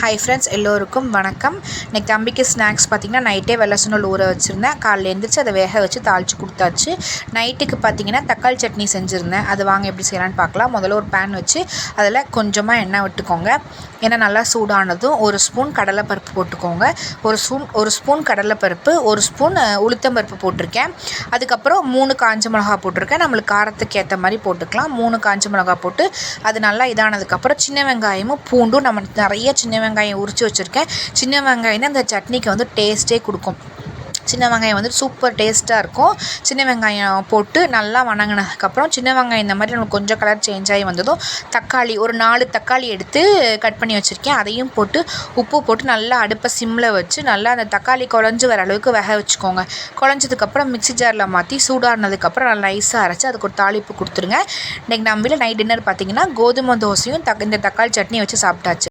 Hi friends, எல்லோருக்கும் வணக்கம். இன்றைக்கி தம்பிக்கு ஸ்நாக்ஸ் பார்த்திங்கன்னா நைட்டே வெள்ளை சுண்டல் ஊற வச்சுருந்தேன். காலையில் எழுந்திரிச்சு அதை வேக வச்சு தாளித்து கொடுத்தாச்சு. நைட்டுக்கு பார்த்திங்கன்னா தக்காளி சட்னி செஞ்சுருந்தேன். அது வாங்க எப்படி செய்யலான்னு பார்க்கலாம். முதல்ல ஒரு பேன் வச்சு அதில் கொஞ்சமாக எண்ணெய் விட்டுக்கோங்க. எண்ணெய் நல்லா சூடானதும் ஒரு ஸ்பூன் கடலைப்பருப்பு போட்டுக்கோங்க. ஒரு ஸ்பூன் கடலைப்பருப்பு, ஒரு ஸ்பூன் உளுத்தம்பருப்பு போட்டிருக்கேன். அதுக்கப்புறம் 3 காஞ்ச மிளகா போட்டிருக்கேன். நம்மளுக்கு காரத்துக்கு ஏற்ற மாதிரி போட்டுக்கலாம். 3 காஞ்ச மிளகா போட்டு அது நல்லா இதானதுக்கப்புறம் சின்ன வெங்காயமும் பூண்டும், நம்ம நிறைய சின்ன வெங்காயம் உரித்து வச்சுருக்கேன். சின்ன வெங்காயம் தான் அந்த சட்னிக்கு வந்து டேஸ்ட்டே கொடுக்கும். சின்ன வெங்காயம் வந்து சூப்பர் டேஸ்ட்டாக இருக்கும். சின்ன வெங்காயம் போட்டு நல்லா வணங்கினதுக்கப்புறம் சின்ன வெங்காயம் இந்த மாதிரி நமக்கு கொஞ்சம் கலர் சேஞ்ச் ஆகி வந்ததும் தக்காளி ஒரு 4 தக்காளி எடுத்து கட் பண்ணி வச்சுருக்கேன். அதையும் போட்டு உப்பு போட்டு நல்லா அடுப்பை சிம்மில் வச்சு நல்லா அந்த தக்காளி குழஞ்சி வர அளவுக்கு வேக வச்சுக்கோங்க. குழஞ்சதுக்கப்புறம் மிக்ஸி ஜாரில் மாற்றி சூடானதுக்கப்புறம் நல்லா நைஸாக அரைச்சி அதுக்கு ஒரு தாளிப்பு கொடுத்துருங்க. இன்றைக்கி நம்ம வீட்டில் நைட் டின்னர் பார்த்திங்கன்னா கோதுமை தோசையும் இந்த தக்காளி சட்னியை வச்சு சாப்பிட்டாச்சு.